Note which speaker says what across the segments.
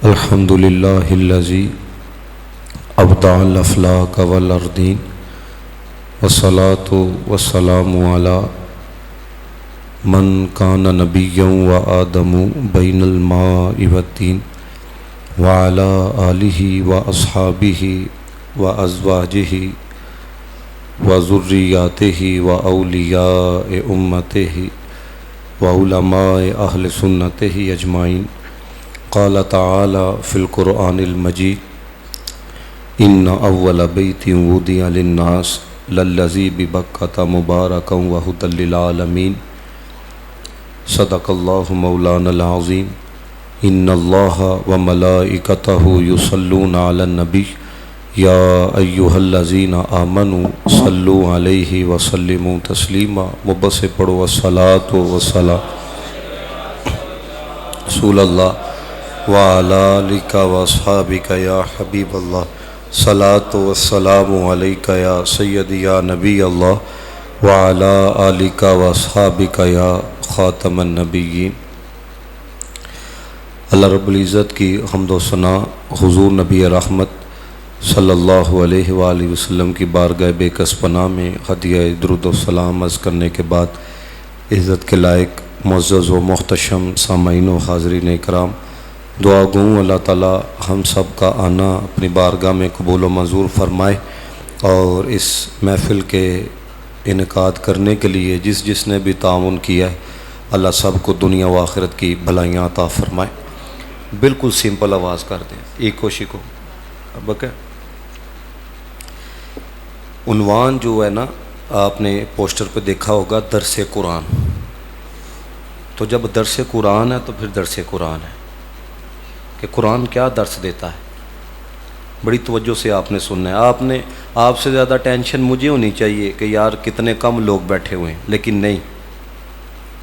Speaker 1: الحمد للہ الذی ابدع الافلاک والارضین والصلاة والسلام علی من کان نبیا وآدم بین الماء والطین وعلی آلہ واصحابہ وازواجہ وذریاتہ واولیاء امتہ وعلماء اہل سنتہ اجمعین۔ قال تعالی فی القرآن المجید ان اول بیت وضع للناس للذی ببکۃ مبارکا وہدی للعالمین۔ صدق اللہ مولانا العظیم۔ ان اللہ وملائکتہ یصلون علی النبی یا ایہا الذین آمنوا صلوا علیہ وسلموا تسلیما۔ مبت سے پڑھو الصلاۃ والسلام رسول اللہ وعلی آلک واصحابک یا حبیب اللہ۔ صلاۃ والسلام علیک یا سیدی یا نبی اللہ وعلی آلک واصحابک یا خاتم النبیین۔ اللہ رب العزت کی حمد و ثنا حضور نبی رحمت صلی اللہ علیہ وآلہ وسلم کی بارگاہ بے کس پناہ میں ہدیہ درود و سلام عرض کرنے کے بعد عزت کے لائق معزز و محتشم سامعین و حاضرین اکرام، دعا گوں اللہ تعالی ہم سب کا آنا اپنی بارگاہ میں قبول و منظور فرمائے، اور اس محفل کے انعقاد کرنے کے لیے جس نے بھی تعاون کیا ہے اللہ سب کو دنیا و آخرت کی بھلائیاں عطا فرمائے۔ بالکل سمپل آواز کر دیں ایک کوشش کو۔ اب کیا عنوان جو ہے نا آپ نے پوسٹر پہ دیکھا ہوگا، درس قرآن۔ تو جب درس قرآن ہے تو پھر درس قرآن ہے کہ قرآن کیا درس دیتا ہے، بڑی توجہ سے آپ نے سننا ہے۔ آپ سے زیادہ ٹینشن مجھے ہونی چاہیے کہ یار کتنے کم لوگ بیٹھے ہوئے ہیں، لیکن نہیں،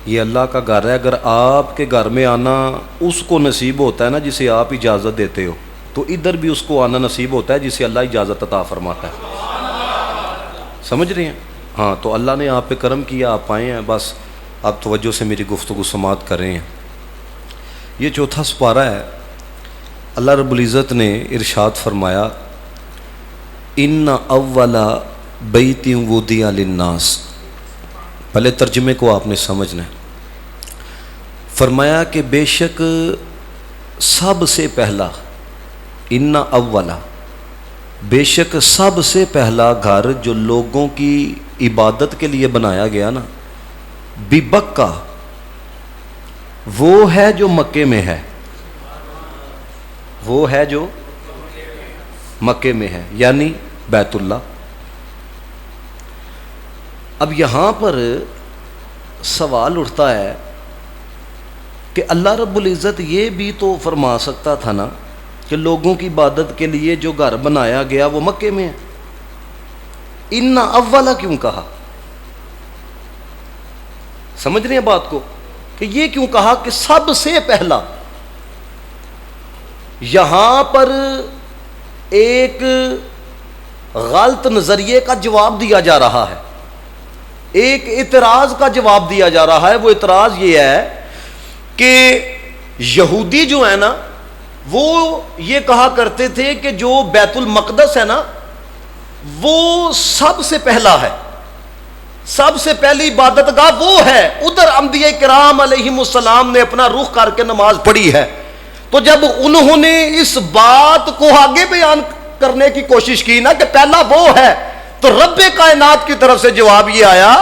Speaker 1: یہ اللہ کا گھر ہے۔ اگر آپ کے گھر میں آنا اس کو نصیب ہوتا ہے نا جسے آپ اجازت دیتے ہو، تو ادھر بھی اس کو آنا نصیب ہوتا ہے جسے اللہ اجازت عطا فرماتا ہے۔ سمجھ رہے ہیں؟ ہاں، تو اللہ نے آپ پہ کرم کیا، آپ آئے ہیں، بس آپ توجہ سے میری گفتگو سماعت کر رہے ہیں۔ یہ چوتھا سپارہ ہے۔ اللہ رب العزت نے ارشاد فرمایا ان اول بیت وضع للناس۔ پہلے ترجمے کو آپ نے سمجھنا ہے۔ فرمایا کہ بے شک سب سے پہلا، ان اولا، بے شک سب سے پہلا گھر جو لوگوں کی عبادت کے لیے بنایا گیا نا، ببکہ، وہ ہے جو مکے میں ہے، وہ ہے جو مکے میں ہے، یعنی بیت اللہ۔ اب یہاں پر سوال اٹھتا ہے کہ اللہ رب العزت یہ بھی تو فرما سکتا تھا نا کہ لوگوں کی عبادت کے لیے جو گھر بنایا گیا وہ مکے میں ہے، ان اولا کیوں کہا؟ سمجھ رہے ہیں بات کو کہ یہ کیوں کہا کہ سب سے پہلا؟ یہاں پر ایک غلط نظریے کا جواب دیا جا رہا ہے، ایک اعتراض کا جواب دیا جا رہا ہے۔ وہ اعتراض یہ ہے کہ یہودی جو ہے نا وہ یہ کہا کرتے تھے کہ جو بیت المقدس ہے نا وہ سب سے پہلا ہے، سب سے پہلی عبادت گاہ وہ ہے، ادھر انبیاء کرام علیہم السلام نے اپنا رخ کر کے نماز پڑھی ہے۔ تو جب انہوں نے اس بات کو آگے بیان کرنے کی کوشش کی نا کہ پہلا وہ ہے، تو رب کائنات کی طرف سے جواب یہ آیا،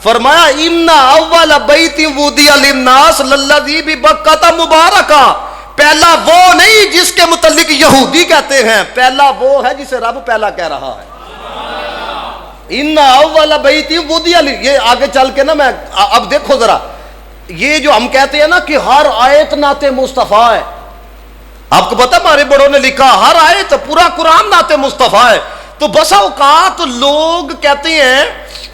Speaker 1: فرمایا ان اول بیت وضع للناس للذی ببکۃ مبارکا۔ پہلا وہ نہیں جس کے متعلق یہودی کہتے ہیں، پہلا وہ ہے جسے رب پہلا کہہ رہا ہے۔ ان اول بیت وضع، یہ آگے چل کے نا میں اب دیکھو ذرا، یہ جو ہم کہتے ہیں نا کہ ہر آیت نعت مصطفیٰ ہے، آپ کو پتا ہمارے بڑوں نے لکھا ہر آیت پورا قرآن نعت مصطفیٰ ہے۔ تو بسا اوقات لوگ کہتے ہیں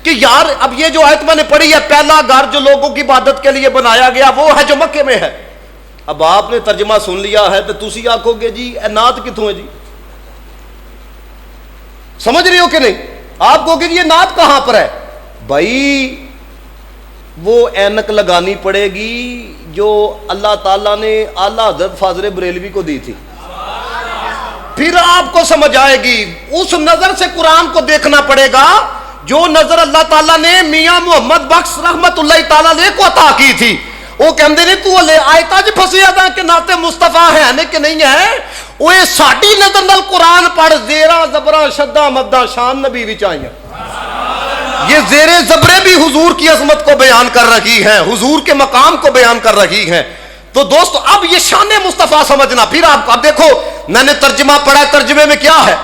Speaker 1: کہ یار اب یہ جو آیت میں نے پڑھی ہے، پہلا گھر جو لوگوں کی عبادت کے لیے بنایا گیا وہ ہے جو مکے میں ہے۔ اب آپ نے ترجمہ سن لیا ہے تو تسی آکھو گے جی اے نعت کتوں ہے جی؟ سمجھ رہے ہو کہ نہیں؟ آپ کہو گے جی یہ نعت کہاں پر ہے؟ بھائی وہ اینک لگانی پڑے گی جو اللہ تعالیٰ نے اعلیٰ حضرت فاضل بریلوی کو دی تھی۔ پھر آپ کو سمجھ آئے گی. اس نظر سے قرآن کو دیکھنا پڑے گا جو نظر اللہ تعالیٰ نے میاں محمد بخش رحمت اللہ تعالیٰ علیہ کو عطا کی تھی. وہ کہندے نے تو لے آیتا جی پھسیا دا کہ ناتے مصطفیٰ ہے نے کہ نہیں ہے. وہ ساڈی نظر نال قرآن پڑھ زیرا زبرا شدہ مدہ شان نبی وچ آئیاں. یہ زیر زبرے بھی حضور کی عظمت کو بیان کر رہی ہیں, حضور کے مقام کو بیان کر رہی ہیں. تو دوستو اب یہ شان مصطفیٰ سمجھنا. پھر آپ اب دیکھو میں نے ترجمہ پڑھا ہے, ترجمے میں کیا ہے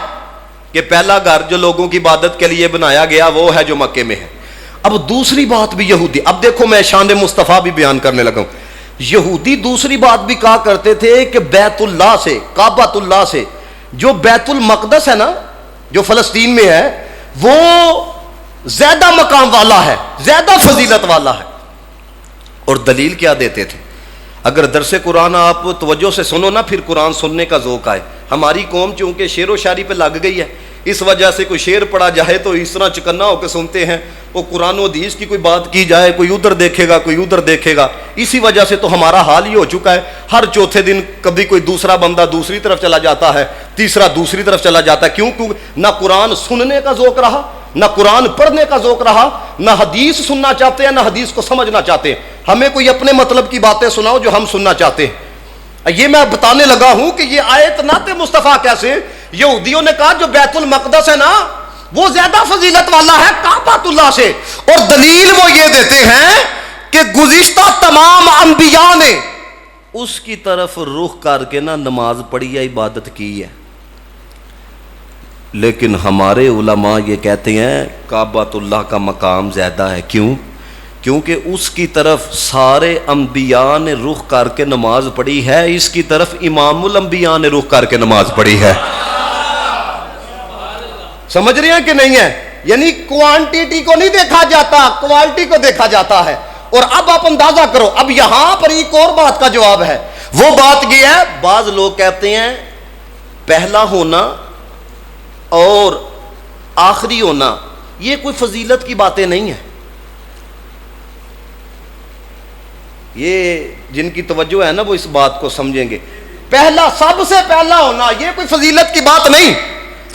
Speaker 1: کہ پہلا گھر جو لوگوں کی عبادت کے لیے بنایا گیا وہ ہے جو مکے میں ہے. اب دوسری بات بھی یہودی, اب دیکھو میں شان مصطفیٰ بھی بیان کرنے لگا ہوں. یہودی دوسری بات بھی کہا کرتے تھے کہ بیت اللہ سے, کعبۃ اللہ سے جو بیت المقدس ہے نا جو فلسطین میں ہے وہ زیادہ مقام والا ہے, زیادہ فضیلت والا ہے. اور دلیل کیا دیتے تھے؟ اگر درس قرآن آپ توجہ سے سنو نا پھر قرآن سننے کا ذوق آئے. ہماری قوم چونکہ شعر و شاعری پہ لگ گئی ہے, اس وجہ سے کوئی شعر پڑھا جائے تو اس طرح چکنا ہو کے سنتے ہیں. وہ قرآن و حدیث کی کوئی بات کی جائے کوئی ادھر دیکھے گا کوئی ادھر دیکھے گا. اسی وجہ سے تو ہمارا حال ہی ہو چکا ہے. ہر چوتھے دن کبھی کوئی دوسرا بندہ دوسری طرف چلا جاتا ہے, تیسرا دوسری طرف چلا جاتا ہے. کیوں؟ نہ قرآن سننے کا ذوق رہا, نہ قرآن پڑھنے کا ذوق رہا, نہ حدیث سننا چاہتے ہیں, نہ حدیث کو سمجھنا چاہتے ہیں. ہمیں کوئی اپنے مطلب کی باتیں سناؤ جو ہم سننا چاہتے ہیں. یہ میں بتانے لگا ہوں کہ یہ آیت نعت مصطفیٰ کیسے. یہودیوں نے کہا جو بیت المقدس ہے نا وہ زیادہ فضیلت والا ہے کعبۃ اللہ سے. اور دلیل وہ یہ دیتے ہیں کہ گزشتہ تمام انبیاء نے اس کی طرف رخ کر کے نہ نماز پڑھی ہے, عبادت کی ہے. لیکن ہمارے علماء یہ کہتے ہیں کعبۃ اللہ کا مقام زیادہ ہے. کیوں؟ کیونکہ اس کی طرف سارے انبیاء نے رخ کر کے نماز پڑھی ہے, اس کی طرف امام الانبیاء نے رخ کر کے نماز پڑھی ہے. سمجھ رہے ہیں کہ نہیں ہے؟ یعنی کوانٹیٹی کو نہیں دیکھا جاتا, کوالٹی کو دیکھا جاتا ہے. اور اب آپ اندازہ کرو, اب یہاں پر ایک اور بات کا جواب ہے. وہ بات یہ ہے, بعض لوگ کہتے ہیں پہلا ہونا اور آخری ہونا یہ کوئی فضیلت کی باتیں نہیں ہیں. یہ جن کی توجہ ہے نا وہ اس بات کو سمجھیں گے. پہلا, سب سے پہلا ہونا یہ کوئی فضیلت کی بات نہیں,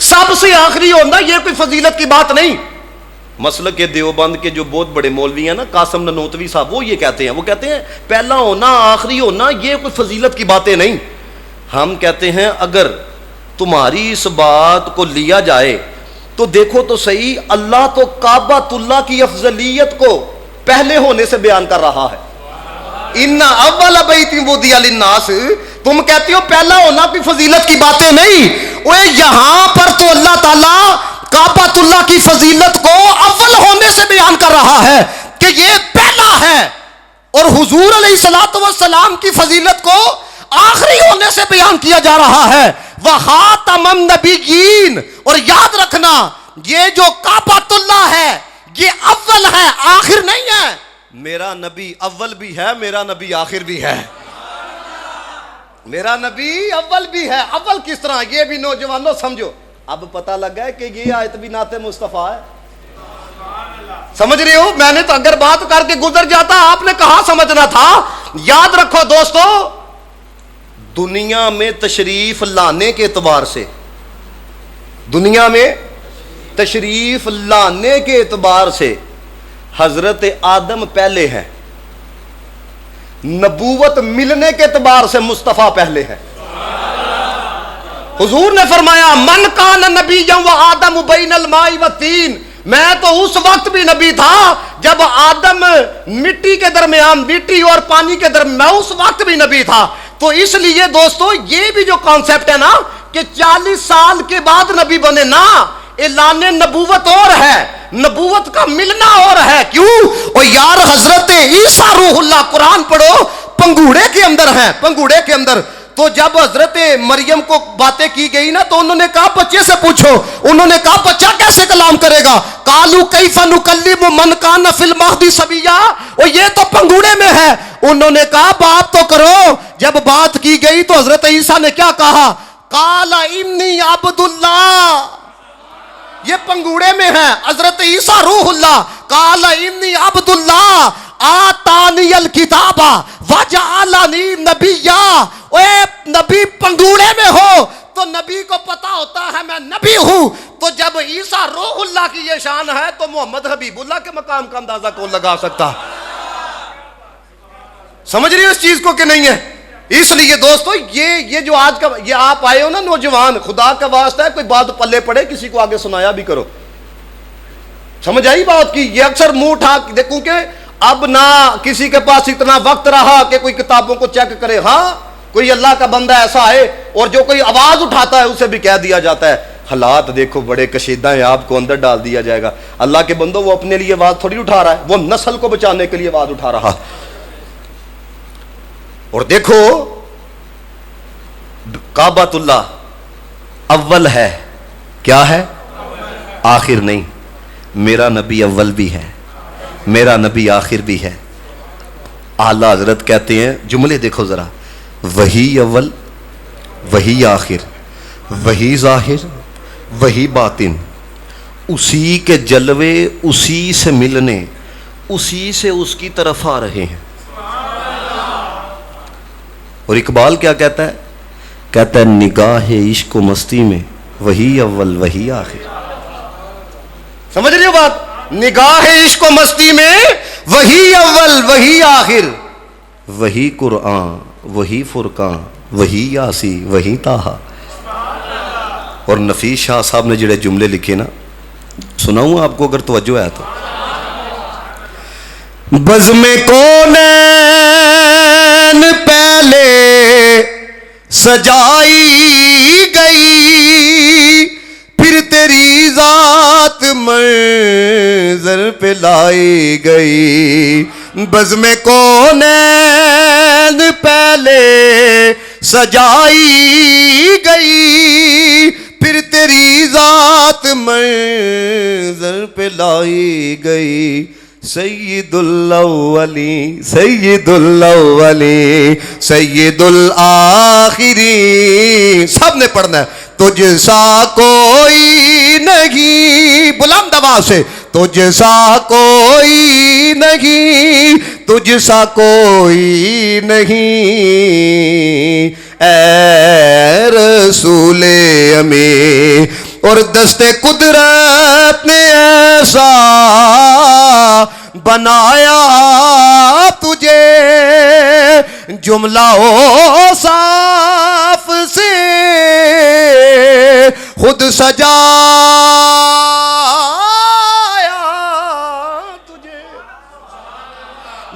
Speaker 1: سب سے آخری ہونا یہ کوئی فضیلت کی بات نہیں. مسلک دیوبند کے جو بہت بڑے مولوی ہیں نا قاسم ننوتوی صاحب, وہ یہ کہتے ہیں, وہ کہتے ہیں پہلا ہونا آخری ہونا یہ کوئی فضیلت کی باتیں نہیں. ہم کہتے ہیں اگر تمہاری اس بات کو لیا جائے تو دیکھو تو صحیح, اللہ تو کعبۃ اللہ کی افضلیت کو پہلے ہونے سے بیان کر رہا ہے. ان اول بیت وضع للناس, تم کہتے ہو پہلا ہونا کوئی فضیلت کی باتیں نہیں. وہ یہاں پر تو اللہ تعالیٰ کعبۃ اللہ کی فضیلت کو اول ہونے سے بیان کر رہا ہے کہ یہ پہلا ہے, اور حضور علیہ الصلوۃ والسلام کی فضیلت کو آخری ہونے سے بیان کیا جا رہا ہے. وخاتم النبیین, اور یاد رکھنا یہ جو کعبۃ اللہ ہے یہ اول ہے, آخر نہیں ہے. میرا نبی اول بھی ہے, میرا نبی آخر بھی ہے. میرا نبی اول بھی ہے. اول کس طرح, یہ بھی نوجوانوں سمجھو. اب پتہ لگا ہے کہ یہ آیت بھی نعت مصطفیٰ ہے. سمجھ رہے ہو؟ میں نے تو اگر بات کر کے گزر جاتا آپ نے کہاں سمجھنا تھا. یاد رکھو دوستو, دنیا میں تشریف لانے کے اعتبار سے, دنیا میں تشریف لانے کے اعتبار سے حضرت آدم پہلے ہے, نبوت ملنے کے اعتبار سے مصطفیٰ پہلے ہے. حضور نے فرمایا من کان نبیا و آدم بین الماء والطین, میں تو اس وقت بھی نبی تھا جب آدم مٹی کے درمیان, مٹی اور پانی کے درمیان, میں اس وقت بھی نبی تھا. تو اس لیے دوستو یہ بھی جو کانسیپٹ ہے نا کہ 40 سال کے بعد نبی بنے نا, اعلان نبوت اور ہے, نبوت کا ملنا اور ہے. کیوں؟ اور یار حضرت عیسیٰ روح اللہ, قرآن پڑھو, پنگوڑے کے اندر ہیں, پنگوڑے کے اندر. تو جب حضرت مریم کو باتیں کی گئی نا تو انہوں نے کہا بچے سے پوچھو, انہوں نے کہا بچہ کیسے کلام کرے گا. قالوا کیف نکلم من کان فی المہد صبیا, اور یہ تو پنگوڑے میں ہے. انہوں نے کہا بات تو کرو. جب بات کی گئی تو حضرت عیسیٰ نے کیا کہا, قال انی عبد اللہ, یہ پنگوڑے میں ہے. حضرت عیسیٰ روح اللہ, قال انی عبد اللہ آتانی الکتاب وجعلنی نبیا. اے نبی پنگوڑے میں ہو, تو نبی کو پتا ہوتا ہے میں نبی ہوں، تو جب عیسیٰ روح اللہ کی یہ شان ہے تو محمد حبیب اللہ کے مقام کا اندازہ کون لگا سکتا؟ سمجھ رہی ہو اس چیز کو کہ نہیں ہے؟ اس لیے دوستو یہ جو آج کا یہ آپ آئے ہو نا نوجوان، خدا کا واسطہ ہے کوئی بات پلے پڑے کسی کو آگے سنایا بھی کرو. سمجھ آئی بات کی؟ یہ اکثر منہ اٹھا دیکھوں کہ اب نہ کسی کے پاس اتنا وقت رہا کہ کوئی کتابوں کو چیک کرے. ہاں کوئی اللہ کا بندہ ایسا ہے اور جو کوئی آواز اٹھاتا ہے اسے بھی کہہ دیا جاتا ہے حالات دیکھو بڑے کشیدہ ہیں، آپ کو اندر ڈال دیا جائے گا. اللہ کے بندو وہ اپنے لیے آواز تھوڑی اٹھا رہا ہے، وہ نسل کو بچانے کے لیے آواز اٹھا رہا. اور دیکھو کعبۃ اللہ اول ہے، کیا ہے؟ آخر نہیں. میرا نبی اول بھی ہے، میرا نبی آخر بھی ہے. اعلیٰ حضرت کہتے ہیں جملے دیکھو ذرا، وہی اول وہی آخر وہی ظاہر وہی باطن، اسی کے جلوے اسی سے ملنے اسی سے اس کی طرف آ رہے ہیں. اور اقبال کیا کہتا ہے؟ کہتا ہے نگاہ عشق و مستی میں وہی اول وہی آخر. سمجھ رہی ہو بات؟ نگاہ عشق و مستی میں وہی اول وہی آخر، وہی قرآن وہی فرقان وہی یاسی وہی طٰہٰ. اور نفیس شاہ صاحب نے جڑے جملے لکھے نا، سناؤں آپ کو اگر توجہ ہے تو. بزم کونین پہلے سجائی گئی، پھر تیری ذات منظر پہ لائی گئی. بزم کونین پہلے سجائی گئی، پھر تیری ذات منظر پہ لائی گئی. سید الاولی سید الاولی سید الآخرین، سب نے پڑھنا ہے. تجھ سا کوئی نہیں، بلند آواز سے، تجھ سا کوئی نہیں، تجھ سا کوئی نہیں اے رسول امین. اور دست قدرت نے ایسا بنایا تجھے، جملہ اوصاف سے خود سجایا تجھے.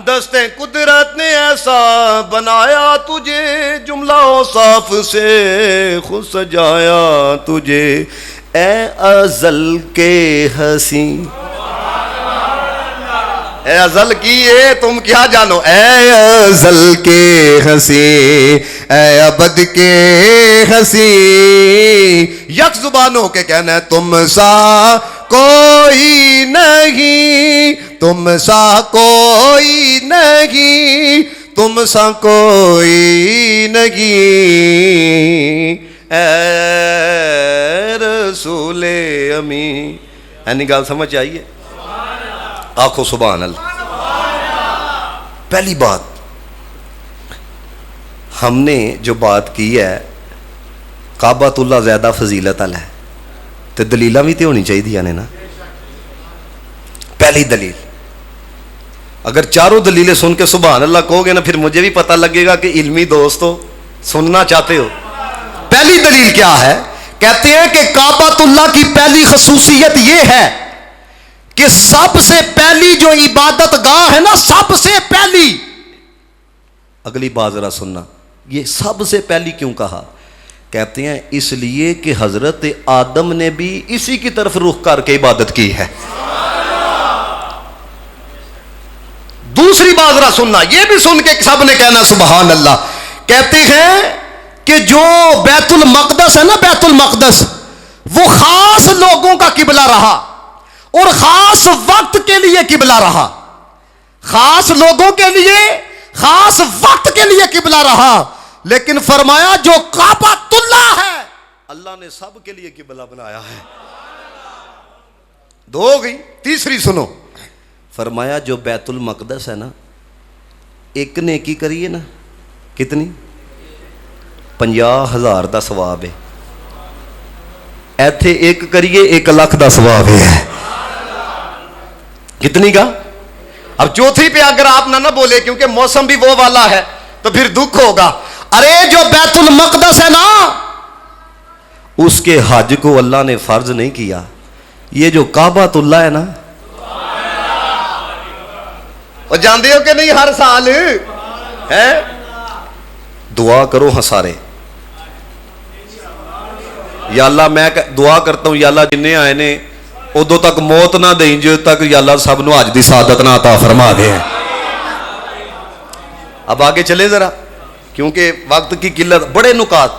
Speaker 1: دست قدرت نے ایسا بنایا تجھے، جملہ اوصاف سے خود سجایا تجھے. اے ازل کے حسین، اے ازل کی ہے تم کیا جانو، اے ازل کے حسین، اے ابد کے حسین. یک زبان ہو کے کہنا ہے تم سا کوئی نہیں، تم سا کوئی نہیں، تم سا کوئی نہیں اے رسول امین. اینی گال سمجھ آئیے؟ آنکھوں سبحان اللہ. پہلی بات ہم نے جو بات کی ہے کعبۃ اللہ زیادہ فضیلت والا ہے تو دلیلاں بھی تو ہونی چاہیے نے نا. پہلی دلیل، اگر چاروں دلیلیں سن کے سبحان اللہ کہو گے نا پھر مجھے بھی پتہ لگے گا کہ علمی دوستو سننا چاہتے ہو. پہلی دلیل کیا ہے؟ کہتے ہیں کہ کعبۃ اللہ کی پہلی خصوصیت یہ ہے کہ سب سے پہلی جو عبادت گاہ ہے نا، سب سے پہلی، اگلی بات ذرا سننا، یہ سب سے پہلی کیوں کہا؟ کہتے ہیں اس لیے کہ حضرت آدم نے بھی اسی کی طرف رخ کر کے عبادت کی ہے. دوسری بات ذرا سننا، یہ بھی سن کے سب نے کہنا سبحان اللہ. کہتے ہیں کہ جو بیت المقدس ہے نا، بیت المقدس وہ خاص لوگوں کا قبلہ رہا اور خاص وقت کے لیے قبلہ رہا، خاص لوگوں کے لیے خاص وقت کے لیے قبلہ رہا. لیکن فرمایا جو کعبۃ اللہ ہے اللہ نے سب کے لیے قبلہ بنایا ہے. دو ہو گئی. تیسری سنو، فرمایا جو بیت المقدس ہے نا، ایک نیکی کریے نا، کتنی؟ 50,000 دا ثواب ہے. ایتھے ایک کریے 1 لاکھ دا ثواب ہے. کتنی کا؟ اب چوتھی پہ اگر آپ نہ بولے کیونکہ موسم بھی وہ والا ہے تو پھر دکھ ہوگا. ارے جو بیت المقدس ہے نا اس کے حج کو اللہ نے فرض نہیں کیا. یہ جو کعبۃ اللہ ہے نا، اور جانتے ہو کہ نہیں ہر سال ہے دعا کرو ہاں سارے. یا اللہ میں دعا کرتا ہوں یا اللہ جنہیں آئے نے ادو تک موت نہ دیں جو تک یا اللہ سب نو حج دی سعادت نہ عطا فرما دے. اب آگے چلے ذرا کیونکہ وقت کی قلت. بڑے نکات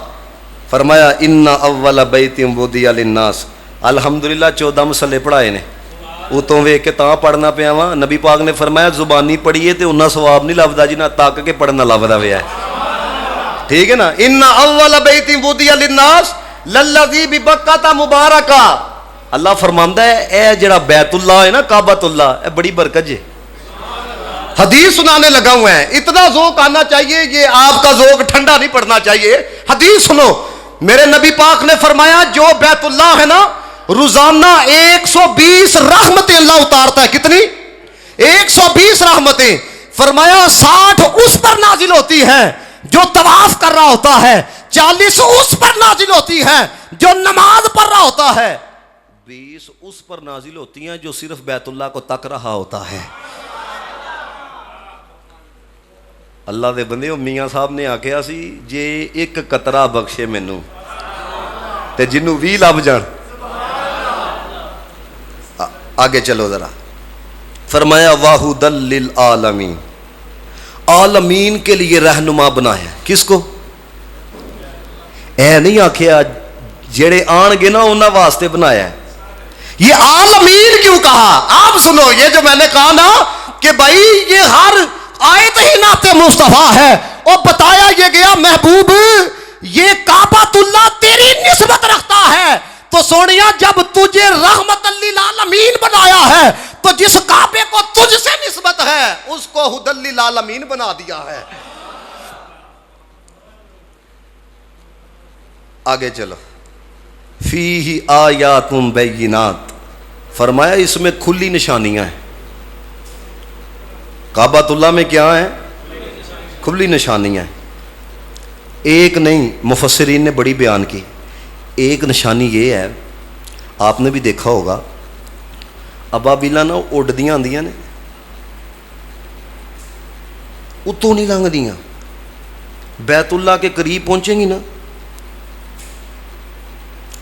Speaker 1: فرمایا ان اول بیت وضع للناس. الحمدللہ 14 مسئلے پڑھائے نے اتوں ویک کے تاں پڑھنا پیا وا. نبی پاک نے فرمایا زبانی پڑھیے تے انہاں ثواب نہیں لبدا جنہ تاک کے پڑھنا لبدا ویا ہے. ٹھیک ہے نا. ان اول بیت وضع للناس للذی ببکۃ مبارکہ. اللہ فرماندا ہے اے جڑا بیت اللہ ہے نا کعبۃ اللہ اے بڑی برکت ہے. حدیث سنانے لگا ہوا ہے. اتنا ذوق آنا چاہیے یہ آپ کا ذوق ٹھنڈا نہیں پڑنا چاہیے. حدیث سنو. میرے نبی پاک نے فرمایا جو بیت اللہ ہے نا روزانہ 120 رحمتیں اللہ اتارتا ہے. کتنی؟ 120 رحمتیں. فرمایا 60 اس پر نازل ہوتی ہیں جو طواف کر رہا ہوتا ہے, 40 اس پر نازل ہوتی ہیں جو نماز پڑھ رہا ہوتا ہے, 20 اس پر نازل ہوتی ہیں جو صرف بیت اللہ کو تک رہا ہوتا ہے. اللہ دے بندے میاں صاحب نے آکھیا سی جے ایک قطرہ بخشے مینوں تے جنوں 20 لب جان. آگے چلو ذرا. فرمایا واہدل للعالمین, عالمین کے لیے رہنما بنایا. کس کو؟ اے نہیں آکھیا جڑے آن گے نا انہاں واسطے بنایا ہے. یہ عالمین کیوں کہا؟ آپ سنو یہ جو میں نے کہا نا کہ بھائی یہ ہر آیت ہی نعت مصطفیٰ ہے, اور بتایا یہ گیا محبوب یہ کعبۃ اللہ تیری نسبت رکھتا ہے. تو سونیا جب تجھے رحمت للعالمین بنایا ہے تو جس کعبے کو تجھ سے نسبت ہے اس کو ہدی للعالمین بنا دیا ہے. آگے چلو. فیہ آیات بینات, فرمایا اس میں کھلی نشانیاں ہیں. کعبۃ اللہ میں کیا ہے؟ کھلی نشانیاں ہیں. ایک نہیں, مفسرین نے بڑی بیان کی. ایک نشانی یہ ہے, آپ نے بھی دیکھا ہوگا ابابیلاں نا اڈدیاں آندیاں نے اتوں نہیں لنگ دیاں, بیت اللہ کے قریب پہنچیں گی نا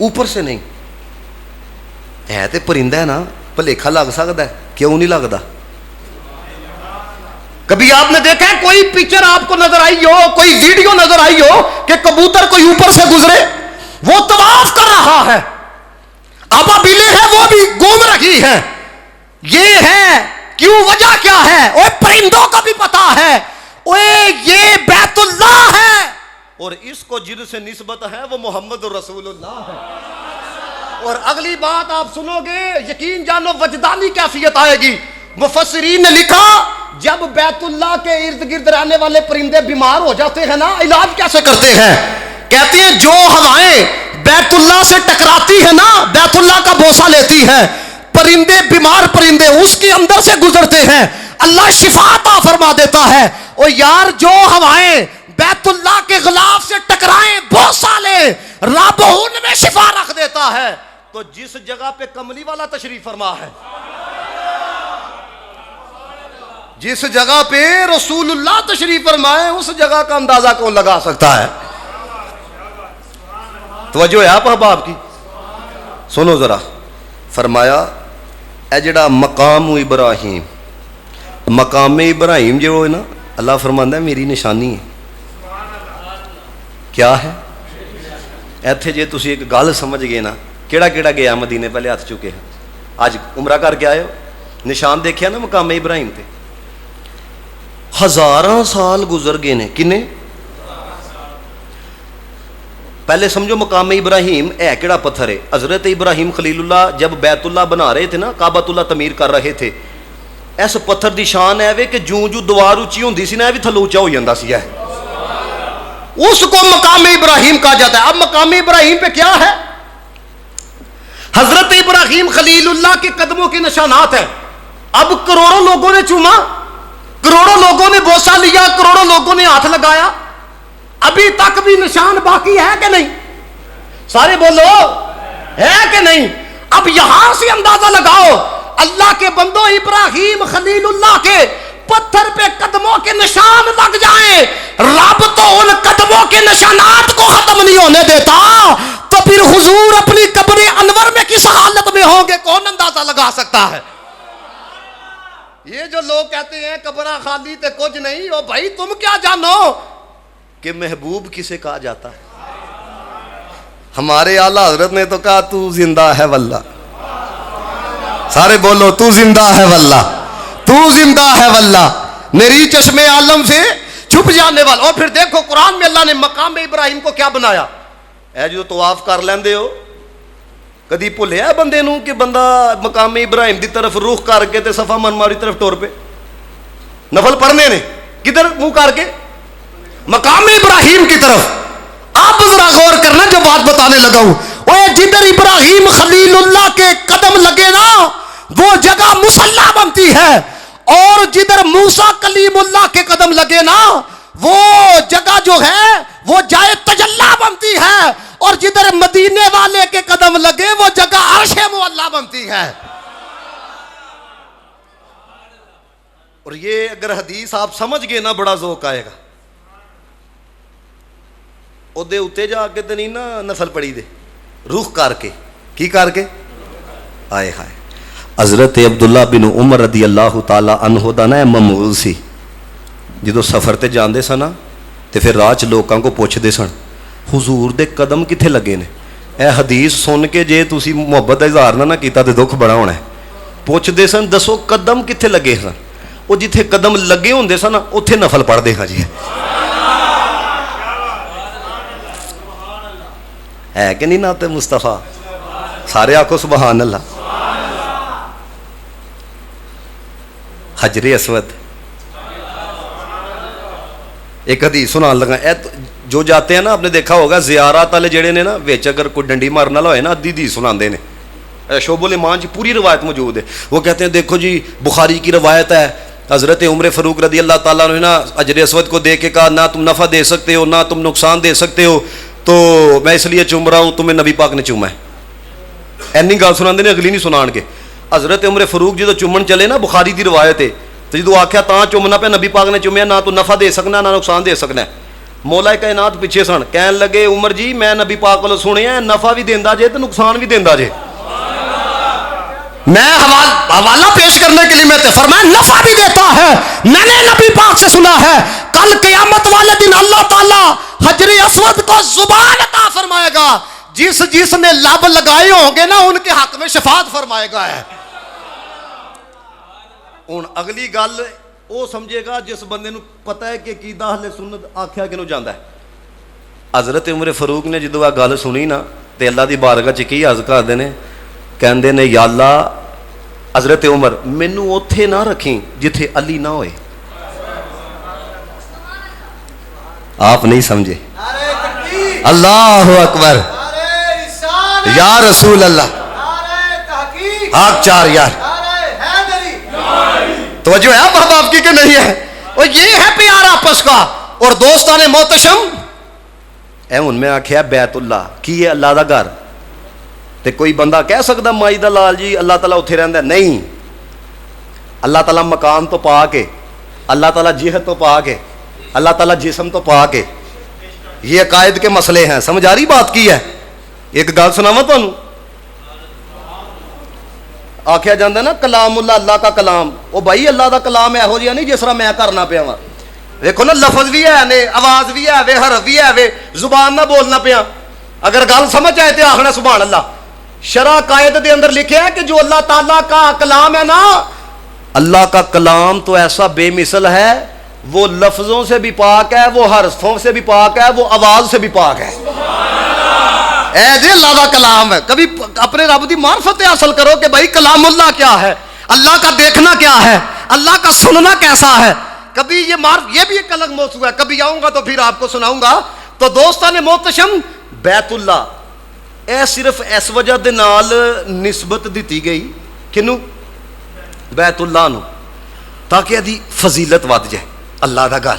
Speaker 1: اوپر سے نہیں. ہے تے پرندہ ہے نا, بھلیکھا لگ سکتا ہے, کیوں نہیں لگتا؟ کبھی آپ نے دیکھا ہے کوئی پکچر آپ کو نظر آئی ہو, کوئی ویڈیو نظر آئی ہو کہ کبوتر کوئی اوپر سے گزرے, وہ طواف کر رہا ہے, ابابیلیں ہیں وہ بھی گھوم رہی ہیں. یہ ہے کیوں, وجہ کیا ہے؟ اوے پرندوں کا بھی پتا ہے اوے یہ بیت اللہ ہے, اور اس کو جن سے نسبت ہے وہ محمد رسول اللہ ہے. اور اگلی بات آپ سنو گے یقین جانو وجدانی کیفیت آئے گی. مفسرین نے لکھا جب بیت اللہ کے ارد گرد رہنے والے پرندے بیمار ہو جاتے ہیں نا, علاج کیسے کرتے ہیں؟ کہتے ہیں جو ہوائیں بیت اللہ سے ٹکراتی ہیں نا, بیت اللہ کا بوسہ لیتی ہیں, پرندے بیمار پرندے اس کے اندر سے گزرتے ہیں, اللہ شفا عطا فرما دیتا ہے. اور یار جو ہوائیں بیت اللہ کے غلاف سے ٹکرائیں بوسہ لیں, رب ان میں شفا رکھ دیتا ہے. تو جس جگہ پہ کملی والا تشریف فرما ہے, جس جگہ پہ رسول اللہ تشریف فرمائے, اس جگہ کا اندازہ کون لگا سکتا ہے؟ توجہ ہے آپ احباب کی. سنو ذرا. فرمایا اے جڑا مقام ابراہیم, مقام ابراہیم جو ہے نا, اللہ فرماندا ہے میری نشانی ہے. کیا ہے؟ ایتھے جے تسی ایک گل سمجھ گئے نا, کیڑا کیڑا گیا مدینے پہلے ہاتھ چکے ہیں, آج عمرہ کر کے آئے ہو, نشان دیکھیا نا مقام ابراہیم تے. ہزاراں سال گزر گئے نے. کنے؟ پہلے سمجھو مقام ابراہیم ہے کیڑا پتھر ہے. حضرت ابراہیم خلیل اللہ جب بیت اللہ بنا رہے تھے نا, کعبۃ اللہ تعمیر کر رہے تھے, اس پتھر دی شان ہے کہ جوں جو دیوار اونچی ہوندی سی نا بھی تھلو اونچا ہو جاندا سی. اس کو مقام ابراہیم کہا جاتا ہے. اب مقام ابراہیم پہ کیا ہے؟ حضرت ابراہیم خلیل اللہ کے قدموں کے نشانات ہیں. اب کروڑوں لوگوں نے چوما, کروڑوں لوگوں نے بوسہ لیا, کروڑوں لوگوں نے ہاتھ لگایا, ابھی تک بھی نشان باقی ہے کہ نہیں؟ سارے بولو ہے کہ نہیں؟ اب یہاں سے اندازہ لگاؤ, اللہ کے بندوں ابراہیم خلیل اللہ کے پتھر پہ قدموں کے نشان لگ جائیں, رب تو ان قدموں کے نشانات کو ختم نہیں ہونے دیتا, تو پھر حضور اپنی قبر انور میں کس حالت میں ہوں گے کون اندازہ لگا سکتا ہے؟ یہ جو لوگ کہتے ہیں قبرہ خالی تے کچھ نہیں, او بھائی تم کیا جانو کہ محبوب کسے کہا جاتا ہے؟ ہمارے اعلیٰ حضرت نے تو کہا تو زندہ ہے واللہ. سارے بولو تو زندہ ہے واللہ, تو زندہ ہے واللہ, میری چشم عالم سے چھپ جانے والا. اور پھر دیکھو قرآن میں اللہ نے مقام ابراہیم کو کیا بنایا. اے جو طواف کر لیندے ہو, کدی بھولیا بندے نو کہ بندہ مقام ابراہیم دی طرف رخ کر کے تے صفا مرمر دی طرف ٹور پہ نفل پڑھنے نے, کدھر منہ کر کے؟ مقام ابراہیم کی طرف. آپ ذرا غور کرنا جو بات بتانے لگا ہوں, وہ جدھر ابراہیم خلیل اللہ کے قدم لگے نا وہ جگہ مصلی بنتی ہے, اور جدھر موسیٰ کلیم اللہ کے قدم لگے نا وہ جگہ جو ہے وہ جائے تجلی بنتی ہے, اور جدھر مدینے والے کے قدم لگے وہ جگہ عرش معلی بنتی ہے. اور یہ اگر حدیث آپ سمجھ گئے نا بڑا ذوق آئے گا. او دے اتے جا کے تو نہیں نا نفل پڑھی دے, رخ کر کے کی کر کے آئے ہائے. حضرت عبداللہ بن عمر رضی اللہ تعالی عنہ دا نا معمول سی, جدو سفر تے جاندے سن تے پھر راہ چ لوکاں کو پوچھدے سن حضور دے قدم کتھے لگے نے. اے حدیث سن کے جے تسی محبت دا اظہار نہ کیتا تے دکھ بڑا ہونا ہے. پوچھدے سن دسو قدم کتھے لگے سن, او جتھے قدم لگے ہوندے سن اوتھے نفل پڑھدے ہاں جی. ہے کہ نہیں نعت مصطفیٰ؟ سارے آکھو سبحان اللہ. حجر اسود ایک حدیث سنان لگا, جو جاتے ہیں نا آپ نے دیکھا ہوگا زیارات والے جڑے نے نا وچ اگر کوئی ڈنڈی مارن والا ہوئے نا ادھی حدیث سناندے نے. شعب الایمان پوری روایت موجود ہے. وہ کہتے ہیں دیکھو جی بخاری کی روایت ہے, حضرت عمر فاروق رضی اللہ تعالیٰ نے نا حجر اسود کو دیکھ کے کہا نہ تم نفع دے سکتے ہو نہ تم نقصان دے سکتے ہو, تو میں اس لیے چوم رہا ہوں, تمہیں نبی پاک نے چوما ہے. اینی گل سناندے نے, اگلی نہیں سنان کے. حضرت عمر فاروق جدو چومن چلے نا, بخاری دی روایت ہے, تو جدو آخیا تاں چومنا پہ نبی پاک نے چومیا, نہ تو نفع دے سکنا نہ نقصان دے سکنا. مولا کائنات پیچھے سن, کہن لگے عمر جی میں نبی پاک کو سنیا نفع بھی دیندا جے تو نقصان بھی دیندا جے. میں حوالہ پیش کرنے کے لیے میں تے فرمایا نفع بھی دیتا ہے, میں نے نبی پاک سے سنا ہے کل قیامت والے دن اللہ تعالیٰ حجر اسود کو زبان عطا فرمائے گا, جس نے لب لگائے ہوں گے نا ان کے حق میں شفاعت فرمائے گا. ہے ہن اگلی گل وہ سمجھے گا جس بندے نو پتہ ہے کہ عقیدہ اہل سنت آکھیا کینوں جاندا ہے. حضرت عمر فاروق نے جدو آ گل سنی نا تے اللہ دی بارگاہ چ کی عرض کردے نے, کہندے نے یا اللہ حضرت عمر مینوں اوتھے نہ رکھیں جتھے علی نہ ہوئے. آپ نہیں سمجھے. اللہ اکبر, یا رسول اللہ, آپ چار یار توجہ ہے آپ آپ کی کہ نہیں ہے. اور یہ ہے پیار آپس کا. اور دوستان محتشم اے ان میں آکھیا بیت اللہ کی ہے اللہ دا گھر, تے کوئی بندہ کہہ سکتا مائی دا لال جی اللہ تعالیٰ اتھے رہندا ہے؟ نہیں, اللہ تعالیٰ مکان تو پا کے, اللہ تعالیٰ جہت تو پا کے, اللہ تعالیٰ جسم تو پا کے, یہ عقائد کے مسئلے ہیں. سمجھ آ رہی بات کی ہے؟ ایک گل سناواں تانوں, آکھیا جاندا نا کلام اللہ اللہ کا کلام. او بھائی اللہ دا کلام ہے ہو جیا نہیں جس طرح میں کرنا پیا وا. دیکھو نا لفظ بھی ہے نے, آواز بھی ہے وے, حرف بھی ہے وے, زبان نہ بولنا پیا. اگر گل سمجھ آئے تو آخنا سبحان اللہ. شرع قائد دے اندر لکھیا ہے کہ جو اللہ تعالیٰ کا کلام ہے نا, اللہ کا کلام تو ایسا بے مثل ہے, وہ لفظوں سے بھی پاک ہے, وہ حرفوں سے بھی پاک ہے, وہ آواز سے بھی پاک ہے. اے جی اللہ کا کلام ہے. کبھی اپنے رب دی معرفت حاصل کرو کہ بھائی کلام اللہ کیا ہے, اللہ کا دیکھنا کیا ہے, اللہ کا سننا کیسا ہے. کبھی یہ بھی ایک الگ موضوع ہے, کبھی آؤں گا تو پھر آپ کو سناؤں گا. تو دوستان محتشم بیت اللہ ਇਹ ਸਿਰਫ ਇਸ ਵਜ੍ਹਾ ਦੇ ਨਾਲ ਨਿਸਬਤ ਦਿੱਤੀ ਗਈ ਕਿਹਨੂੰ? ਬੈਤੁੱਲਾ ਨੂੰ, ਤਾਕਿ ਇਹਦੀ ਫਜ਼ੀਲਤ ਵੱਧ ਜਾਏ, ਅੱਲਾ ਦਾ ਘਰ।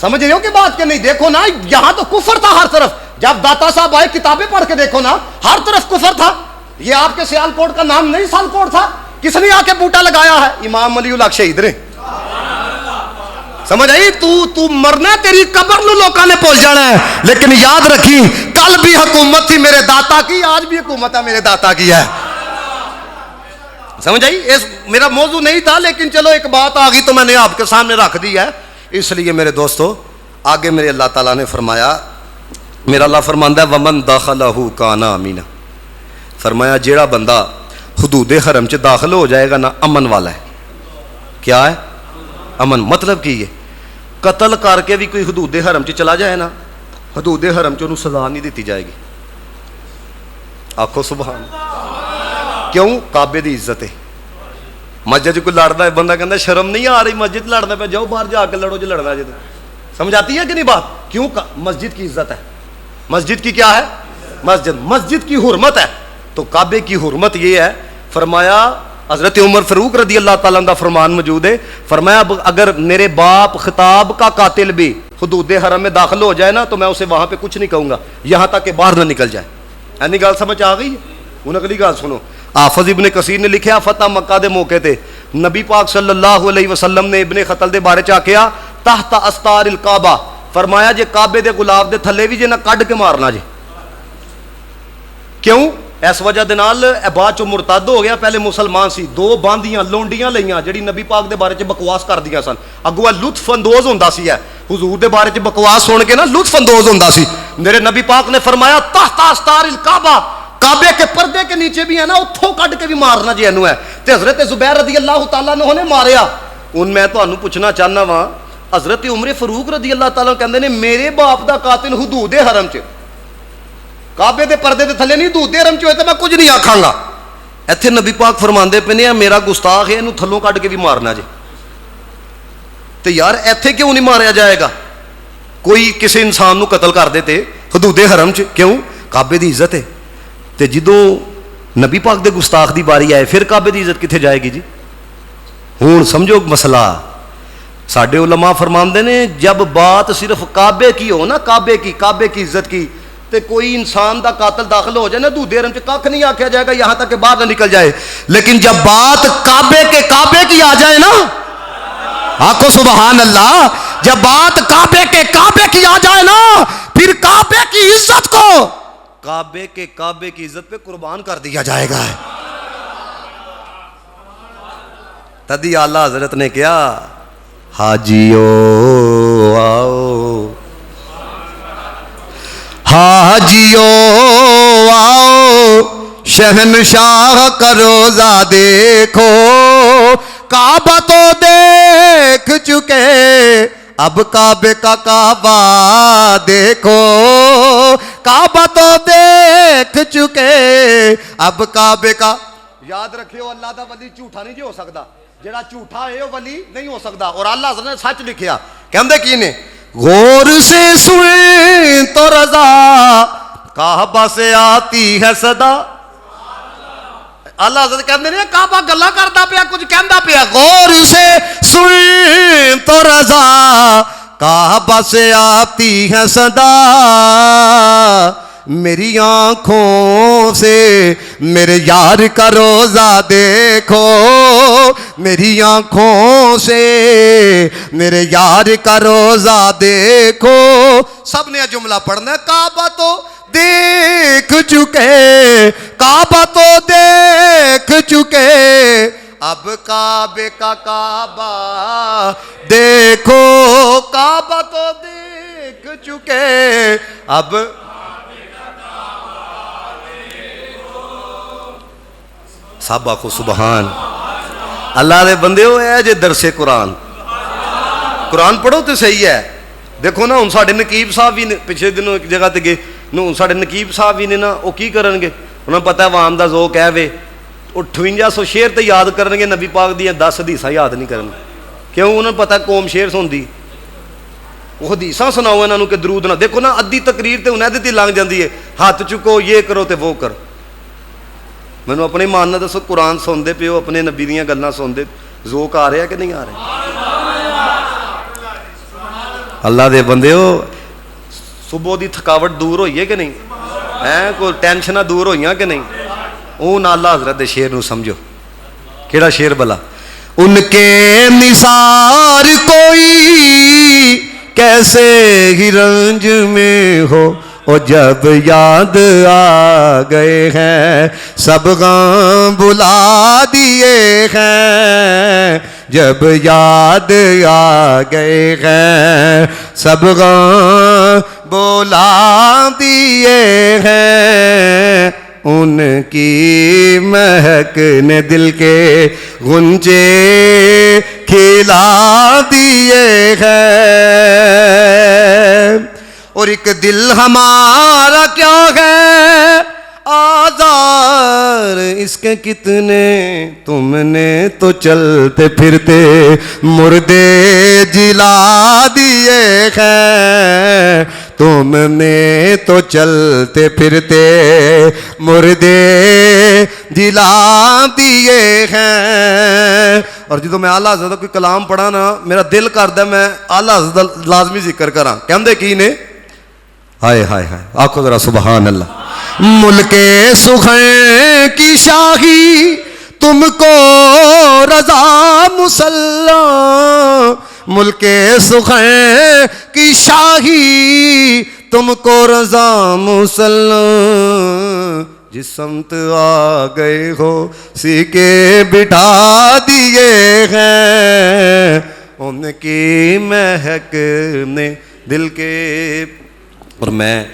Speaker 1: سمجھ رہے ہو کہ بات کہ نہیں؟ دیکھو نا یہاں تو کفر تھا ہر طرف. جب داتا صاحب آئے کتابیں پڑھ کے دیکھو نا, ہر طرف کفر تھا. یہ آپ کے سیال کوٹ کا نام نہیں سال کوٹ تھا, کس نے آ کے بوٹا لگایا ہے؟ امام ولی اللہ شہید نے. سمجھ آئی؟ تو مرنا, تیری قبر نو لوکاں نے پہنچ جانا ہے, لیکن یاد رکھی کل بھی حکومت تھی میرے داتا کی, آج بھی حکومت ہے میرے داتا کی ہے. سمجھ آئی؟ میرا موضوع نہیں تھا, لیکن چلو ایک بات آ گئی تو میں نے آپ کے سامنے رکھ دی ہے. اس لیے میرے دوستو آگے میرے اللہ تعالیٰ نے فرمایا, میرا اللہ فرماندا ہے ومن داخلہ کان آمینا. فرمایا جیڑا بندہ حدود حرم چ داخل ہو جائے گا نا, امن والا ہے. کیا ہے؟ امن. مطلب کی ہے قتل کر کے بھی کوئی حدود حرم چ چلا جائے نا, حدود حرم چ انہوں سزا نہیں دیتی جائے گی. آخو سبحان. کیوں؟ کعبے دی عزت ہے. مسجد کو لڑتا ہے بندہ کہتا ہے شرم نہیں آ رہی مسجد لڑنا پہ, جاؤ باہر جا کے لڑو جو لڑنا ہے. سمجھ آتی ہے کہ نہیں بات؟ کیوں؟ مسجد کی عزت ہے. مسجد کی کیا ہے؟ مسجد کی حرمت ہے. تو کعبے کی حرمت یہ ہے. فرمایا حضرت عمر فاروق رضی اللہ تعالیٰ عنہ فرمان موجود ہے, فرمایا اگر میرے باپ خطاب کا قاتل بھی حدود حرم میں داخل ہو جائے نا تو میں اسے وہاں پہ کچھ نہیں کہوں گا یہاں تک کہ باہر نہ نکل جائے. اینی گل سمجھ آ گئی؟ انہوں نے اگلی گل سنو. حافظ ابن کثیر نے لکھا فتح مکہ دے موقع تے نبی پاک صلی اللہ علیہ وسلم نے ابن خطل دے بارے چا کیا تحت استار الکعبہ. فرمایا جے کعبے دے گلاب دے تھلے بھی جے نہ کڈ کے مارنا جے. کیوں؟ اس وجہ دے نال بعد چ مرتد ہو گیا, پہلے مسلمان سی. دو باندیاں لونڈیاں لئیاں جڑی نبی پاک دے بارے چ بکواس کر دیاں سن. اگوا لطف اندوز ہوندا سی, ہے حضور دے بارے چ بکواس سن کے نا لطف اندوز ہوندا سی. میرے نبی پاک نے فرمایا تحت استار الکعبہ, کعبے کے پردے کے نیچے بھی ہے نا, اتھوں کڈ کے بھی مارنا جی اینو ہے. تے حضرت زبیر رضی اللہ تعالیٰ عنہ نے ماریا. ہن میں تانوں پوچھنا چاہنا وا, حضرت عمر فاروق رضی اللہ تعالیٰ کہندے نے میرے باپ دا قاتل حدود حرم چ کعبے دے پردے دے تھلے نہیں حدود حرم چ ہوئے تے میں کچھ نہیں آکھاں گا. ایتھے نبی پاک فرماندے پے نے میرا گستاخ ہے, اینو تھلوں کڈ کے بھی مارنا جی. تے یار ایتھے کیوں نہیں ماریا جائے گا؟ کوئی کسی انسان نو قتل کر دے تے حدود حرم چ, کیوں؟ کعبے دی عزت ہے. تے جدوں نبی پاک دے گستاخ دی باری آئے پھر کعبے دی عزت کتنے جائے گی جی؟ ہوں سمجھو مسئلہ. ساڈے علماء فرماندے نے جب بات صرف کعبے کی ہو نا, کعبے کی عزت کی, تے کوئی انسان دا قاتل داخل ہو جائے نا حدود حرم چ کھ نہیں آکھیا جائے گا یہاں تک کہ باہر نہ نکل جائے. لیکن جب بات کعبے کی آ جائے نا, آخو سبحان اللہ, جب بات کعبے کی آ جائے نا پھر کعبے کی عزت کو کعبے کی عزت پہ قربان کر دیا جائے گا. تدی اعلیٰ حضرت نے کیا حاجیو آؤ, حاجیو آؤ شہنشاہ کا روزہ دیکھو, کعبہ تو دیکھ چکے اب کعبے کا کعبہ دیکھو, کعبہ تو دیکھ چکے اب کعبے کا. یاد رکھیو اللہ دا ولی جھوٹا نہیں جی ہو سکتا, جڑا جھوٹا ہے وہ ولی نہیں ہو سکتا. اور اللہ حضرت نے سچ لکھیا, کہندے کی نے غور سے سن تو رضا کعبہ سے آتی ہے صدا. اللہ حضرت کہندے نے کعبہ گلا کردا پیا, کچھ کہندا پیا. غور سے سن تو رضا کعبہ سے آتی ہے صدا, میری آنکھوں سے میرے یار کا روزہ دیکھو, میری آنکھوں سے میرے یار کا روزہ دیکھو. سب نے جملہ پڑھنا ہے. کعبہ تو دیکھ چکے, کعبہ تو دیکھ چکے اب کعبے کا کعبہ دیکھو, کعبہ تو دیکھ چکے اب. سب آخو سبحان اللہ دے بندے ہو. ہے جے درس قرآن, قرآن پڑھو تو صحیح ہے. دیکھو نا ہوں ساڈے نقیب صاحب بھی پچھلے دنوں ایک جگہ تے گئے, ہوں ساڈے نقیب صاحب بھی نے نا, وہ کی کرن گے, انہوں نے پتہ ہے عوام دا ذوق ہے وے, وہ 5800 شعر تے یاد کرن گے, نبی پاک دیاں 10 حدیثاں یاد نہیں کرن. کیوں؟ انہوں نے پتہ قوم شعر سنتی, وہ حدیثاں سناؤ انہوں کہ درود نہ. دیکھو نا ادھی تقریر تے انہیں تے لنگ جاندی ہے, ہاتھ چکو یہ کرو تے وہ کر. مینوں اپنے مان نہ دسو, قرآن سنتے پیو, اپنے نبی دیاں گلاں سنتے, ذوق آ رہا کہ نہیں آ رہا؟ اللہ دے بندیو صبح دی تھکاوٹ دور ہوئی ہے کہ نہیں ہے؟ کوئی ٹینشناں دور ہوئی کہ نہیں؟ اون اللہ حضرت دے شیر نو سمجھو. کیڑا شیر بلا؟ ان کے نثار کوئی کیسے ہی رنج میں ہو، اور جب یاد آ گئے ہیں سب غم بلا دیے ہیں، جب یاد آ گئے ہیں سب غم بلا دیے ہیں، ان کی مہک نے دل کے غنچے کھلا دیے ہیں. اور ایک دل ہمارا کیا ہے آزار اس کے کتنے، تم نے تو چلتے پھرتے مردے جلا دیے ہیں، تم نے تو چلتے پھرتے مردے جلا دیے ہیں. اور جدو میں اعلیٰ حضرت کوئی کلام پڑھا نا میرا دل کردا میں اعلیٰ حضرت لازمی ذکر کراں. کہندے کی نے؟ ہائے ہائے ہائے آکھو ذرا سبحان اللہ. ملک سخن کی شاہی تم کو رضا مسلح، ملک سخن کی شاہی تم کو رضا مسلح، جس سمت آ گئے ہو سیکے بٹھا دیے ہیں، ان کی مہک نے دل کے. اور میں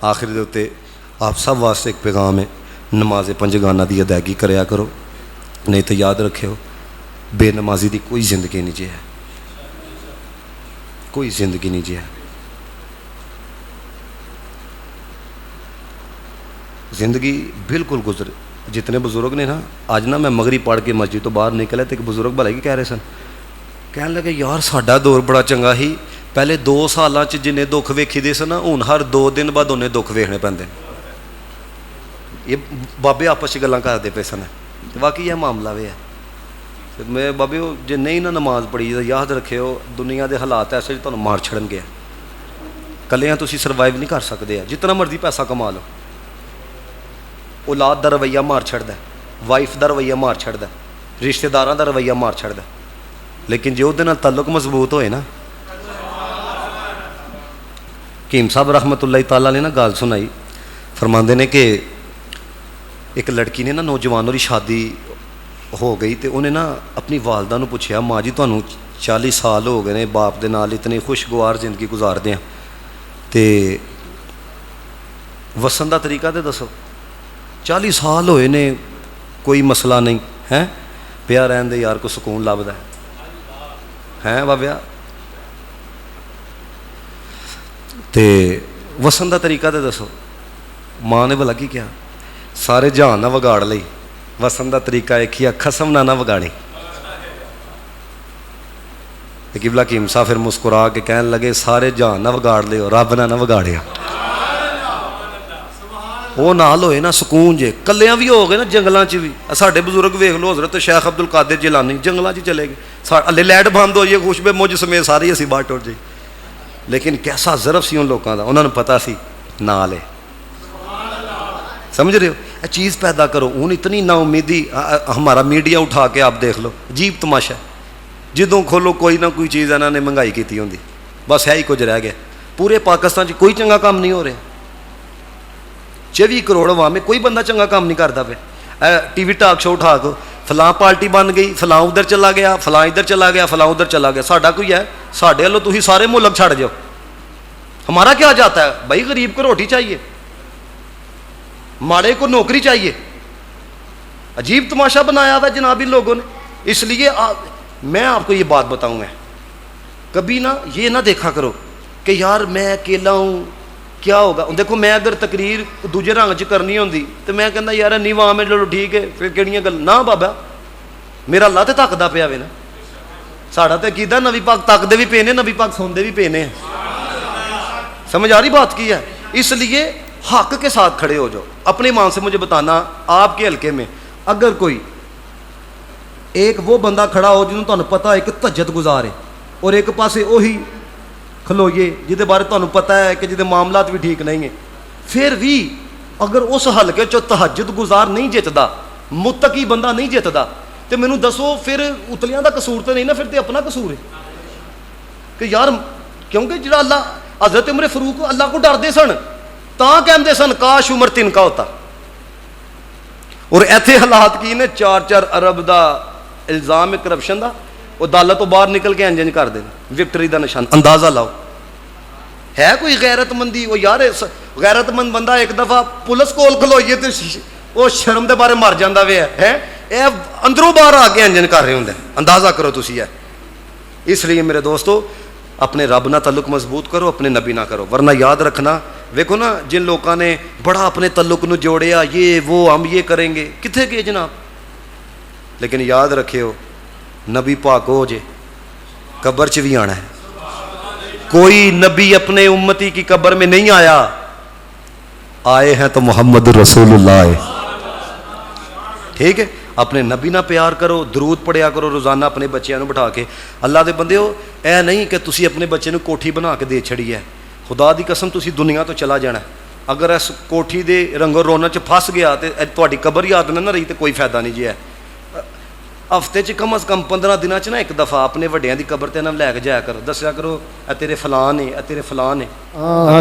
Speaker 1: آخر دیتے آپ سب واسطے ایک پیغام ہے، نماز پنجگانہ دی ادائیگی کریا کرو، نہیں تو یاد رکھے ہو بے نمازی دی کوئی زندگی نہیں جی ہے، کوئی زندگی نہیں جی ہے. زندگی بالکل گزر. جتنے بزرگ نے نا آج نا میں مغرب پڑھ کے مسجد تو باہر نکلا تو ایک بزرگ بھلا کی کہہ رہے سن، کہنے لگے یار ساڈا دور بڑا چنگا ہی، پہلے 2 سالاں چ جن دکھ ویکھی دے سن ہن ہر 2 دن بعد انہیں دکھ ویکھنے پیندے. یہ بابے آپس چ گلاں کرتے پے سن، واقعی یہ معاملہ بھی ہے. میں بابے جی نہیں نہ نماز پڑھی یاد رکھے ہو دنیا دے حالات ایسے جو تمہیں مار چھڑن گیا، کلیاں تسی سروائیو نہیں کر سکتے. جتنا مرضی پیسہ کما لو، اولاد دا رویہ مار چھڑدا ہے، وائف دا رویہ مار چھڑدا ہے، رشتہ داراں دا رویہ مار چھڑدا ہے. لیکن جے اودے نال تعلق مضبوط ہوئے نا. حکیم صاحب رحمۃ اللہ تعالیٰ نے نا گال سنائی، فرماندے نے کہ ایک لڑکی نے نا نوجوان اور شادی ہو گئی تو انہیں نا اپنی والدہ نو پوچھیا ماں جی تانوں 40 سال ہو گئے نے باپ دے نال اتنی خوشگوار زندگی گزاردے ہیں تے وسن دا طریقہ تے دسو. 40 سال ہوئے نے کوئی مسئلہ نہیں ہے، پیا رہن دے یار کو سکون لبدا ہے بابیا. تے وسن دا طریقہ تے دسو. ماں نے بھلا کی کیا؟ سارے جہان نہ وگاڑ لئی، وسن دا طریقہ ایک ہی خسم نہ وگاڑی. قبلہ حکیم صاحب پھر مسکرا کے کہنے لگے سارے جہان نہ وگاڑ لے رب نہ وگاڑیا. وہ نال ہوئے نا سکون جے. کلیاں بھی ہو گئے نا جنگلاں چ بھی. ساڈے بزرگ ویکھ لو حضرت شیخ عبد القادر جیلانی جنگلاں چ چلے گئے، ہلے لائٹ بند ہوئی ہے خوشبے مجھ سمیت ساری اسی باہر ٹر جی. لیکن کیسا ظرف سی ان لوگوں کا، انہوں نے پتا سی نال ہے. سمجھ رہے ہو؟ یہ چیز پیدا کرو. ہوں اتنی نا امیدی ہمارا میڈیا اٹھا کے آپ دیکھ لو، عجیب تماشا. جدوں کھولو کوئی نہ کوئی چیز انہوں نے مہنگائی کی ہوندی، بس ہے ہی کچھ رہ گیا. پورے پاکستان کوئی چنگا کام نہیں ہو رہا. 24 کروڑ عوام میں کوئی بندہ چنگا کام نہیں کرتا پہ. ٹی وی ٹاک شو اٹھا کو فلاں پارٹی بن گئی، فلاں ادھر چلا گیا، فلاں ادھر چلا گیا، فلاں ادھر چلا گیا. ساڈا کوئی ہے؟ ساڈے والوں تھی سارے ملک چھڑ جاؤ. ہمارا کیا جاتا ہے بھائی؟ غریب کو روٹی چاہیے، ماڑے کو نوکری چاہیے. عجیب تماشا بنایا تھا جناب ان لوگوں نے. اس لیے میں آپ کو یہ بات بتاؤں گا، کبھی نہ یہ نہ دیکھا کرو کہ یار میں اکیلا ہوں کیا ہوگا. دیکھو میں اگر تقریر دوجے رنگ چ کرنی ہوندی تو میں کہنا یار نہیں وہاں میں چلو ٹھیک ہے پھر کہڑیاں گل نہ بابا میرا اللہ تے تکدا پیا وے نا. ساڈا تے کیدا نبی پاک تکدے بھی پے نے، نبی پاک سوندے بھی پے نے. سمجھ آ رہی بات کی ہے؟ اس لیے حق کے ساتھ کھڑے ہو جاؤ. اپنے ایمان سے مجھے بتانا آپ کے حلقے میں اگر کوئی ایک وہ بندہ کھڑا ہو جنہوں تمہیں پتا ہے کہ تہجد گزار ہے اور ایک پاسے وہی کھلوئیے جہدے بارے تمہیں پتہ ہے کہ جہدے معاملات بھی ٹھیک نہیں ہیں، پھر بھی اگر اس حلقے چو تہجد گزار نہیں جتدا، متقی بندہ نہیں جتدا، تو مینوں دسو پھر اتلیاں دا قصور تو نہیں نا، پھر تو اپنا قصور ہے کہ یار، کیونکہ جڑا اللہ حضرت عمر فاروق اللہ کو ڈردے سن تاں کہندے سن کاش عمر تن کا ہوتا، اور ایتھے حالات کی نے 4 ارب دا الزام ہے کرپشن دا، وہ عدالت تو باہر نکل کے انجنج کر دیں، وکٹری دا نشان، اندازہ لاؤ ہے کوئی غیرت مندی؟ وہ یار غیرت مند بندہ ایک دفعہ پولیس کول کھلوئیے تو وہ شرم دے بارے مر جاندہ وے ہے، اے اندروں باہر آ کے انجن کر رہے ہوں، اندازہ کرو تسی ہے۔ اس لیے میرے دوستو اپنے رب نہ تعلق مضبوط کرو، اپنے نبی نہ کرو، ورنہ یاد رکھنا، دیکھو نا جن لوگوں نے بڑا اپنے تعلق نو جوڑیا، یہ وہ ہم یہ کریں گے، کتنے گئے جناب؟ لیکن یاد رکھیو نبی پاک ہو جے قبر چ بھی آنا ہے، کوئی نبی اپنے امتی کی قبر میں نہیں آیا، آئے ہیں تو محمد رسول اللہ ہے، ٹھیک ہے؟ اپنے نبی نہ پیار کرو، درود پڑھیا کرو روزانہ اپنے بچیاں نو بٹھا کے، اللہ دے بندے ہو، اے نہیں کہ تسی اپنے بچے نو کوٹھی بنا کے دے چھڑی ہے، خدا دی قسم تسی دنیا تو چلا جانا ہے، اگر اس کوٹھی دے رنگ و رونق چ پھس گیا تو تہاڈی قبر یاد نہ رہی تو کوئی فائدہ نہیں جی ہے۔ ہفتے چ کم از کم 15 دنوں چ نا ایک دفعہ اپنے وڈیاں دی قبر تے نہ لے کے جایا کرو، دسیا کرو اے تیرے فلان ہے، اے تیرے فلان ہے۔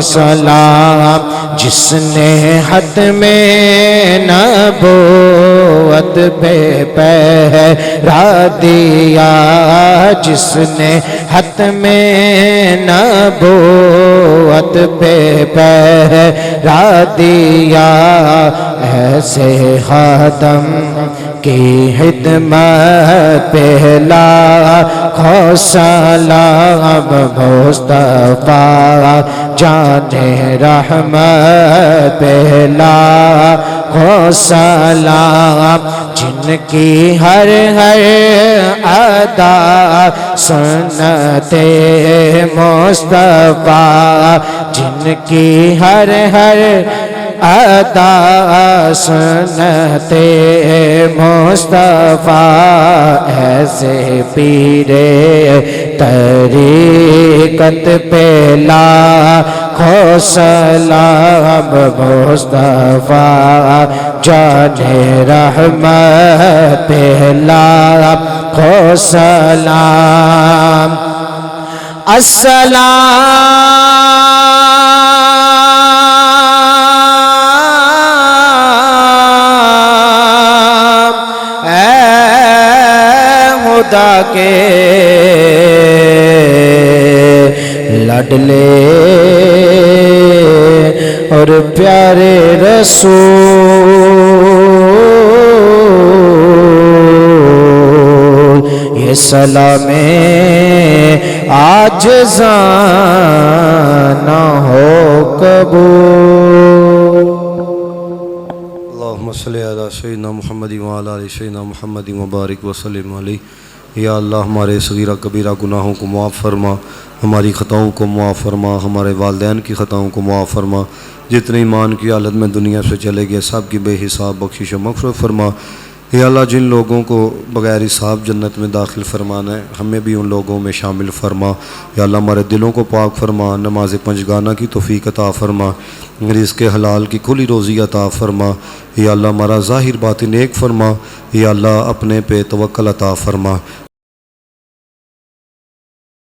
Speaker 2: سلام جس نے حد میں نبوت پہ پہرا دیا، جس نے حد میں نبوت پہ پہرا دیا، ایسے خاتم کی خدمت پہ لاکھوں سلام مصطفیٰ جان رحمت پہ لاکھوں سلام، جن کی ہر ادا سنت مصطفیٰ، جن کی ہر ادا سنت مصطفیٰ، ایسے پیر طریقت پہ لاکھوں سلام مصطفیٰ جان رحمت پہ لاکھوں سلام۔ خدا کے لاڈلے اور پیارے رسول، یہ سلام آج نہ ہو قبول۔
Speaker 3: اللہم صلی علی سیدنا محمد وعلی آل سیدنا محمد وبارک وسلم علیہ۔ یا اللہ ہمارے صغیرہ کبیرہ گناہوں کو معاف فرما، ہماری خطاؤں کو معاف فرما، ہمارے والدین کی خطاؤں کو معاف فرما، جتنے ایمان کی حالت میں دنیا سے چلے گئے سب کی بے حساب بخشش و مغفرت فرما۔ یا اللہ جن لوگوں کو بغیر حساب جنت میں داخل فرمانا ہے ہمیں بھی ان لوگوں میں شامل فرما۔ یا اللہ ہمارے دلوں کو پاک فرما، نماز پنجگانہ کی توفیق عطا فرما، رزق حلال کی کھلی روزی عطا فرما۔ یا اللہ ہمارا ظاہر باطن نیک فرما، یا اللہ اپنے پہ توکل عطا فرما۔